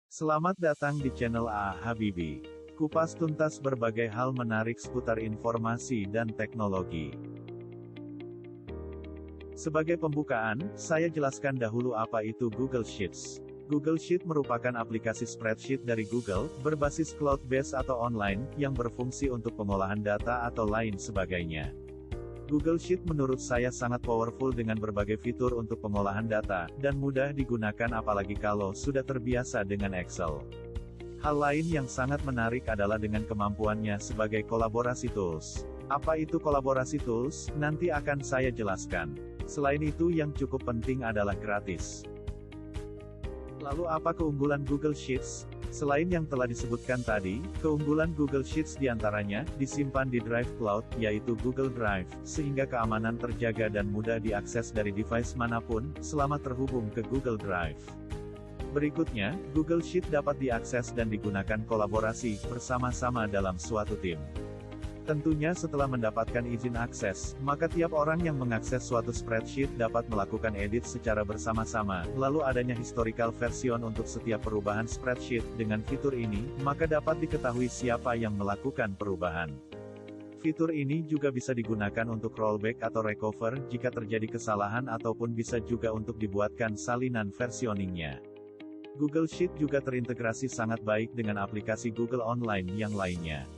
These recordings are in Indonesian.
Selamat datang di channel A Habibi. Kupas tuntas berbagai hal menarik seputar informasi dan teknologi. Sebagai pembukaan, saya jelaskan dahulu apa itu Google Sheets. Google Sheet merupakan aplikasi spreadsheet dari Google, berbasis cloud-based atau online, yang berfungsi untuk pengolahan data atau lain sebagainya. Google Sheet menurut saya sangat powerful dengan berbagai fitur untuk pengolahan data, dan mudah digunakan apalagi kalau sudah terbiasa dengan Excel. Hal lain yang sangat menarik adalah dengan kemampuannya sebagai kolaborasi tools. Apa itu kolaborasi tools? Nanti akan saya jelaskan. Selain itu yang cukup penting adalah gratis. Lalu apa keunggulan Google Sheets? Selain yang telah disebutkan tadi, keunggulan Google Sheets diantaranya, disimpan di Drive Cloud, yaitu Google Drive, sehingga keamanan terjaga dan mudah diakses dari device manapun, selama terhubung ke Google Drive. Berikutnya, Google Sheet dapat diakses dan digunakan kolaborasi, bersama-sama dalam suatu tim. Tentunya setelah mendapatkan izin akses, maka tiap orang yang mengakses suatu spreadsheet dapat melakukan edit secara bersama-sama, lalu adanya historical version untuk setiap perubahan spreadsheet. Dengan fitur ini, maka dapat diketahui siapa yang melakukan perubahan. Fitur ini juga bisa digunakan untuk rollback atau recover jika terjadi kesalahan ataupun bisa juga untuk dibuatkan salinan versioningnya. Google Sheet juga terintegrasi sangat baik dengan aplikasi Google Online yang lainnya.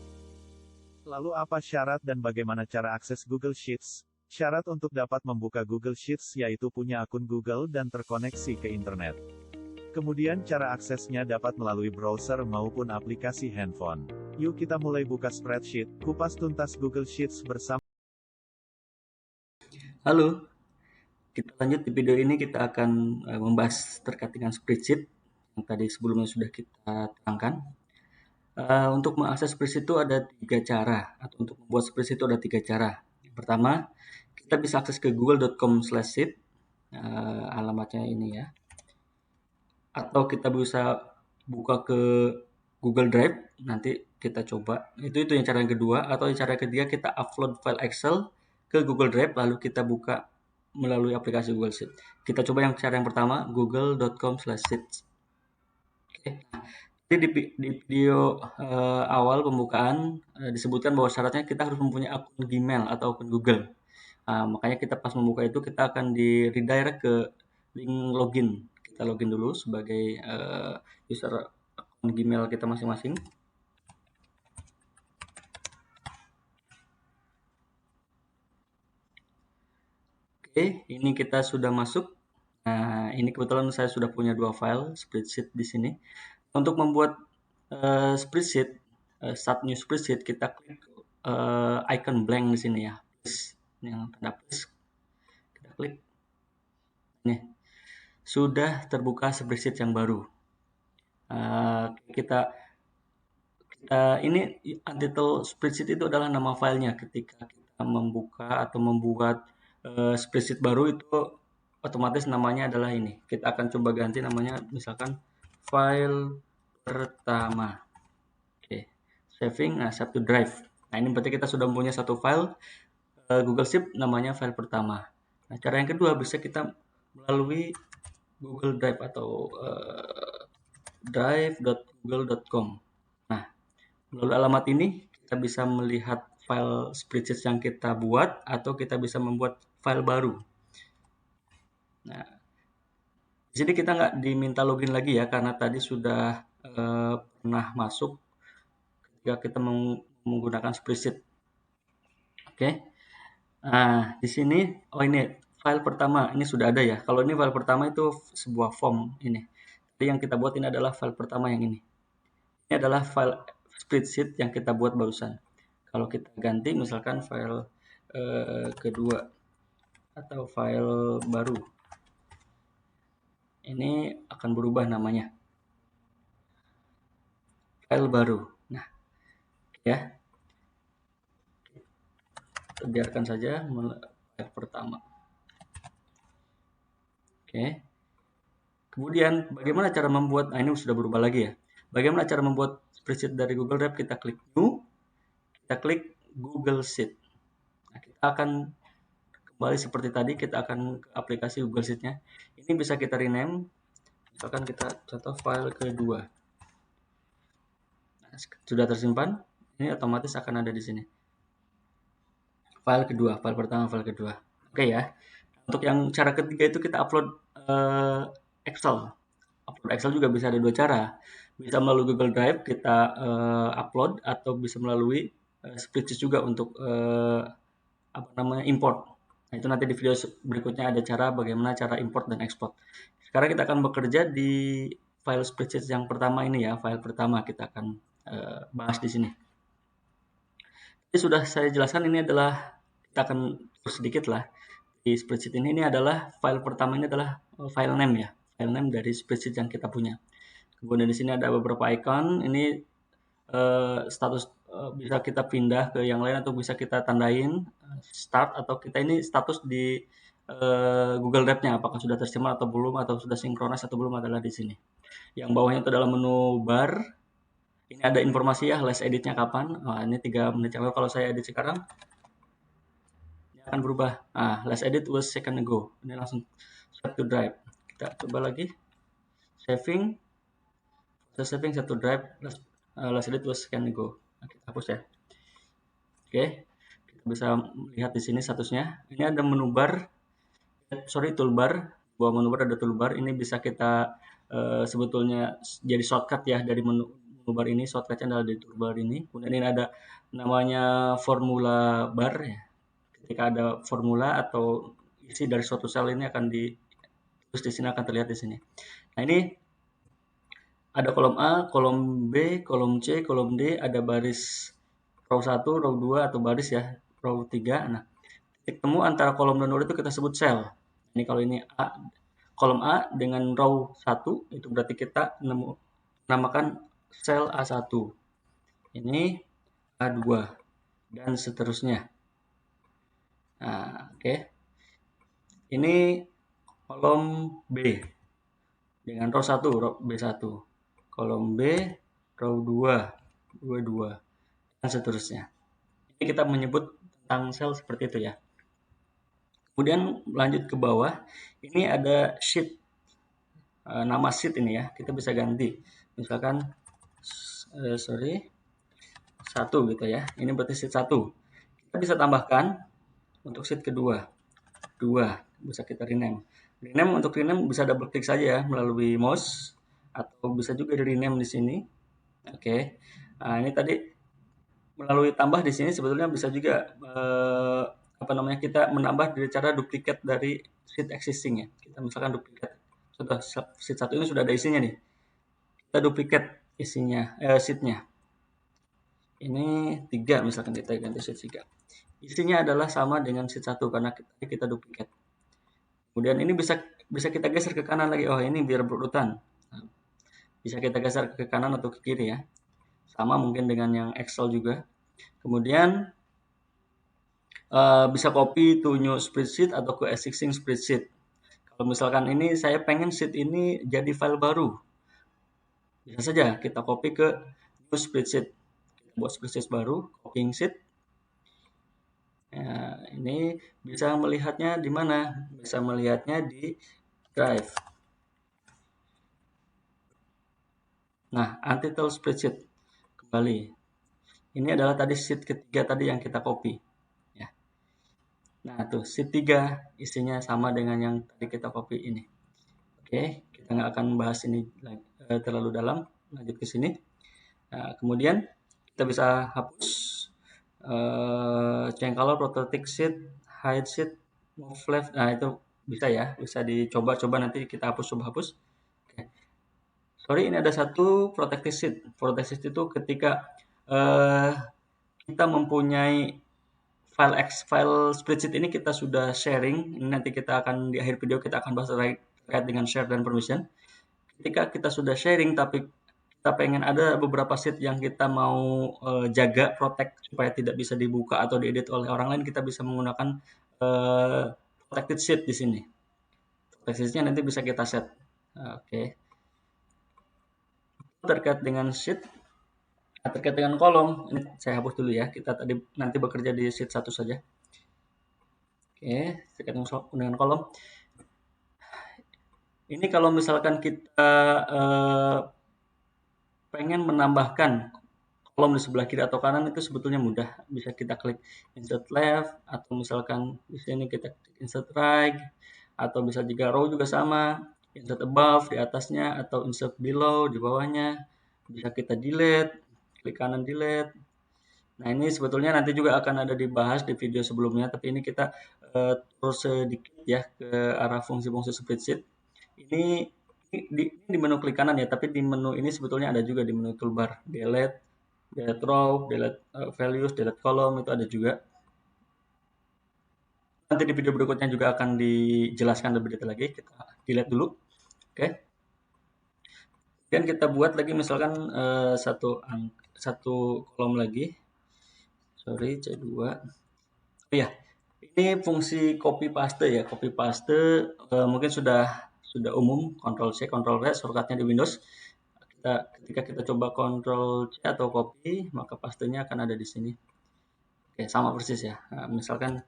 Lalu apa syarat dan bagaimana cara akses Google Sheets? Syarat untuk dapat membuka Google Sheets yaitu punya akun Google dan terkoneksi ke internet. Kemudian cara aksesnya dapat melalui browser maupun aplikasi handphone. Yuk kita mulai buka spreadsheet, kupas tuntas Google Sheets bersama. Halo, kita lanjut di video ini kita akan membahas terkait dengan spreadsheet yang tadi sebelumnya sudah kita terangkan. Untuk mengakses spreadsheet itu ada 3 cara, atau untuk membuat spreadsheet itu ada 3 cara. Yang pertama, kita bisa akses ke google.com/sheet, alamatnya ini ya. Atau kita bisa buka ke Google Drive, nanti kita coba. Itu yang cara yang kedua, atau yang cara ketiga kita upload file Excel ke Google Drive, lalu kita buka melalui aplikasi Google Sheet. Kita coba yang cara yang pertama, google.com/sheets. Oke. Jadi di video awal pembukaan disebutkan bahwa syaratnya kita harus mempunyai akun Gmail atau akun Google. Makanya kita pas membuka itu kita akan di redirect ke link login. Kita login dulu sebagai user akun Gmail kita masing-masing. Oke, ini kita sudah masuk. Nah, ini kebetulan saya sudah punya 2 file spreadsheet di sini. Untuk membuat spreadsheet, start new spreadsheet, kita klik icon blank di sini ya, plus, yang tanda plus, kita klik. Nih, sudah terbuka spreadsheet yang baru. Kita ini untitled spreadsheet itu adalah nama filenya. Ketika kita membuka atau membuat spreadsheet baru itu otomatis namanya adalah ini. Kita akan coba ganti namanya, misalkan file pertama. Oke, saving, save to drive. Nah, ini berarti kita sudah mempunyai satu file Google Sheet namanya file pertama. Nah, cara yang kedua bisa kita melalui Google Drive atau drive.google.com. Nah, melalui alamat ini kita bisa melihat file spreadsheet yang kita buat atau kita bisa membuat file baru. Nah, di sini kita nggak diminta login lagi ya, karena tadi sudah pernah masuk ketika kita menggunakan spreadsheet. Oke. Nah, di sini, ini file pertama, ini sudah ada ya. Kalau ini file pertama itu sebuah form ini. Jadi yang kita buat ini adalah file pertama yang ini. Ini adalah file spreadsheet yang kita buat barusan. Kalau kita ganti misalkan file kedua atau file baru, ini akan berubah namanya. File baru. Nah, ya. Biarkan saja file pertama. Oke. Kemudian bagaimana cara membuat, ini sudah berubah lagi ya. Bagaimana cara membuat spreadsheet dari Google Drive? Kita klik New, kita klik Google Sheet. Nah, kita akan kembali seperti tadi, kita akan ke aplikasi Google Sheet-nya. Ini bisa kita rename, misalkan kita contoh file kedua. Sudah tersimpan, ini otomatis akan ada di sini. File kedua, file pertama, file kedua. Oke ya. Untuk yang cara ketiga itu kita upload Excel. Upload Excel juga bisa ada dua cara. Bisa melalui Google Drive kita upload, atau bisa melalui spreadsheet juga untuk import. Nah, itu nanti di video berikutnya ada cara bagaimana cara import dan export. Sekarang kita akan bekerja di file spreadsheet yang pertama ini ya, file pertama kita akan bahas di sini. Jadi sudah saya jelaskan, ini adalah, kita akan terus sedikit lah di spreadsheet ini adalah file pertama, ini adalah file name ya, file name dari spreadsheet yang kita punya. Kemudian di sini ada beberapa icon, ini status, bisa kita pindah ke yang lain atau bisa kita tandain start, atau kita ini status di Google Drive-nya apakah sudah tersimpan atau belum, atau sudah sinkronis atau belum, adalah di sini. Yang bawahnya itu adalah menu bar. Ini ada informasi ya, last editnya kapan. Ini 3 menit yang lalu. Kalau saya edit sekarang, ini akan berubah. Last edit was second ago. Ini langsung save to drive. Kita coba lagi. Saving. Saving satu drive. Last edit was second ago. Kita hapus ya. Oke. Kita bisa lihat di sini statusnya. Ini ada menu bar. Toolbar. Bawah menu bar ada toolbar. Ini bisa kita sebetulnya jadi shortcut ya dari menu bar ini. Shortcutnya adalah di toolbar ini. Kemudian ini ada namanya formula bar ya. Ketika ada formula atau isi dari suatu sel, ini akan terus di sini akan terlihat di sini. Nah, ini ada kolom A, kolom B, kolom C, kolom D, ada baris row 1, row 2 atau baris ya, row 3. Nah, titik temu antara kolom dan row itu kita sebut sel. Ini kalau ini A, kolom A dengan row 1, itu berarti kita namakan sel A1. Ini A2 dan seterusnya. Nah, oke. Ini kolom B dengan row 1, row B1. Kolom B, row 2, 22, dan seterusnya. Ini kita menyebut tentang sel seperti itu ya. Kemudian lanjut ke bawah, ini ada sheet. Nama sheet ini ya, kita bisa ganti. Misalkan, 1 gitu ya. Ini berarti sheet 1. Kita bisa tambahkan untuk sheet kedua. 2, bisa kita rename. Untuk rename bisa double klik saja ya melalui mouse, atau bisa juga di rename di sini. Oke. Nah, ini tadi melalui tambah di sini sebetulnya bisa juga kita menambah dari cara duplikat dari sheet existing ya. Kita misalkan duplikat sheet 1 ini sudah ada isinya nih. Kita duplikat isinya, sheet-nya. Ini 3 misalkan, kita ganti sheet 3. Isinya adalah sama dengan sheet 1 karena kita duplikat. Kemudian ini bisa kita geser ke kanan lagi. Oh, ini biar berurutan. Bisa kita geser ke kanan atau ke kiri ya. Sama mungkin dengan yang Excel juga. Kemudian bisa copy to new spreadsheet atau ke existing spreadsheet. Kalau misalkan ini saya pengen sheet ini jadi file baru, bisa saja kita copy ke new spreadsheet. Kita buat spreadsheet baru, copying sheet. Nah, ini bisa melihatnya di mana? Bisa melihatnya di Drive. Nah, untitled spreadsheet. Kembali. Ini adalah tadi sheet ketiga tadi yang kita copy. Ya. Nah, tuh sheet 3 isinya sama dengan yang tadi kita copy ini. Oke, kita nggak akan bahas ini terlalu dalam. Lanjut ke sini. Nah, kemudian kita bisa hapus change color, protect sheet, hide sheet, move left. Nah, itu bisa ya, bisa dicoba-coba, nanti kita coba hapus. Oke. Sorry, ini ada satu protected sheet. Protected sheet itu ketika kita mempunyai file spreadsheet ini kita sudah sharing. Ini nanti kita akan di akhir video kita akan bahas terkait dengan share dan permission. Ketika kita sudah sharing tapi kita pengen ada beberapa sheet yang kita mau jaga, protect supaya tidak bisa dibuka atau diedit oleh orang lain, kita bisa menggunakan protected sheet di sini. Protected sheet-nya nanti bisa kita set. Oke. Terkait dengan sheet, terkait dengan kolom, ini saya hapus dulu ya. Kita tadi nanti bekerja di sheet 1 saja. Oke, terkait dengan kolom. Ini kalau misalkan kita pengen menambahkan kolom di sebelah kiri atau kanan itu sebetulnya mudah. Bisa kita klik insert left, atau misalkan di sini kita klik insert right, atau bisa juga row juga sama, insert above di atasnya, atau insert below di bawahnya. Bisa kita delete, klik kanan delete. Nah, ini sebetulnya nanti juga akan ada dibahas di video sebelumnya, tapi ini kita terus sedikit ya ke arah fungsi-fungsi spreadsheet. Ini di menu klik kanan ya, tapi di menu ini sebetulnya ada juga di menu toolbar, delete row, delete values, delete column, itu ada juga. Nanti di video berikutnya juga akan dijelaskan lebih detail lagi. Kita delete dulu. Oke. Dan kita buat lagi misalkan satu kolom lagi. Sorry, C2. Oh ya, ini fungsi copy paste ya. Copy paste mungkin sudah umum, Ctrl C, Ctrl V, shortcutnya di Windows. Ketika kita coba Ctrl C atau copy, maka pastenya akan ada di sini. Oke, sama persis ya. Nah, misalkan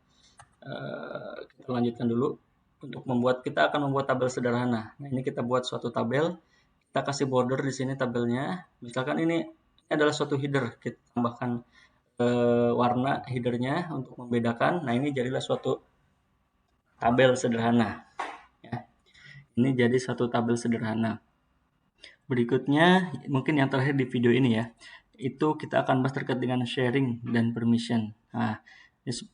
kita lanjutkan dulu. Kita akan membuat tabel sederhana. Nah, ini kita buat suatu tabel. Kita kasih border di sini tabelnya. Misalkan ini adalah suatu header. Kita tambahkan warna headernya untuk membedakan. Nah, ini jadilah suatu tabel sederhana. Ya. Ini jadi satu tabel sederhana. Berikutnya, mungkin yang terakhir di video ini ya, itu kita akan bahas terkait dengan sharing dan permission. Nah,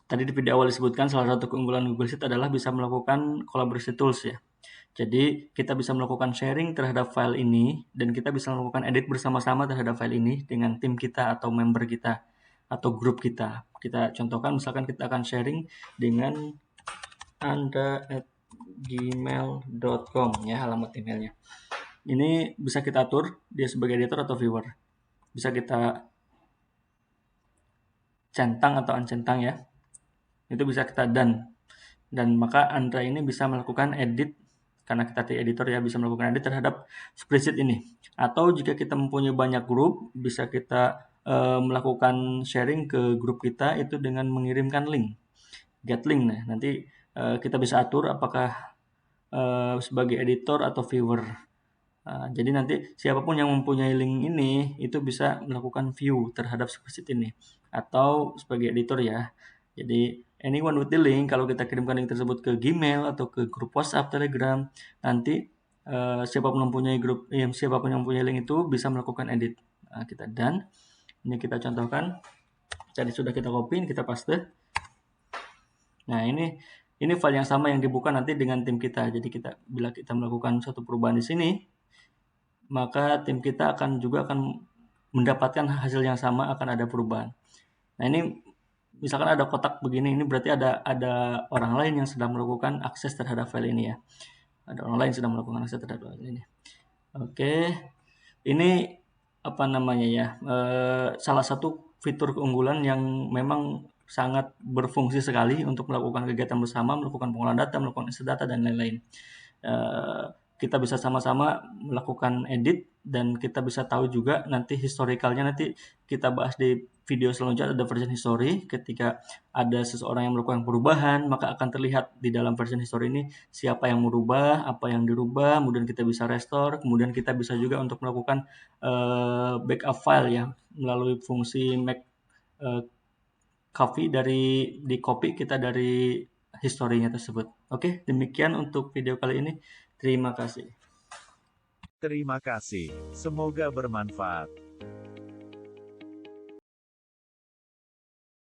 tadi di video awal disebutkan salah satu keunggulan Google Sheet adalah bisa melakukan collaboration tools ya. Jadi kita bisa melakukan sharing terhadap file ini dan kita bisa melakukan edit bersama-sama terhadap file ini dengan tim kita atau member kita atau grup kita. Kita contohkan misalkan kita akan sharing dengan anda@gmail.com ya, alamat emailnya. Ini bisa kita atur dia sebagai editor atau viewer. Bisa kita centang atau uncentang ya. Itu bisa kita done. Dan maka Andra ini bisa melakukan edit, karena kita editor ya, bisa melakukan edit terhadap spreadsheet ini. Atau jika kita mempunyai banyak grup, bisa kita melakukan sharing ke grup kita itu dengan mengirimkan link, get link. Nah, nanti kita bisa atur apakah sebagai editor atau viewer. Jadi nanti siapapun yang mempunyai link ini itu bisa melakukan view terhadap spreadsheet ini atau sebagai editor ya. Jadi anyone with the link, kalau kita kirimkan link tersebut ke Gmail atau ke grup WhatsApp, Telegram, nanti siapapun yang mempunyai link itu bisa melakukan edit. Nah, kita done. Ini kita contohkan. Tadi sudah kita copy, kita paste. Nah, ini file yang sama yang dibuka nanti dengan tim kita. Jadi bila kita melakukan suatu perubahan di sini, maka tim kita akan mendapatkan hasil yang sama, akan ada perubahan. Nah, ini misalkan ada kotak begini, ini berarti ada orang lain yang sedang melakukan akses terhadap file ini ya. Ada orang lain sedang melakukan akses terhadap file ini. Oke, ini apa namanya ya? Salah satu fitur keunggulan yang memang sangat berfungsi sekali untuk melakukan kegiatan bersama, melakukan pengolahan data, melakukan akses data dan lain-lain. Kita bisa sama-sama melakukan edit dan kita bisa tahu juga nanti historicalnya, nanti kita bahas di video selanjutnya, ada version history. Ketika ada seseorang yang melakukan perubahan, maka akan terlihat di dalam version history ini siapa yang merubah, apa yang dirubah, kemudian kita bisa restore, kemudian kita bisa juga untuk melakukan backup file ya melalui fungsi make copy di copy kita dari historinya tersebut. Oke, demikian untuk video kali ini. Terima kasih. Terima kasih. Semoga bermanfaat.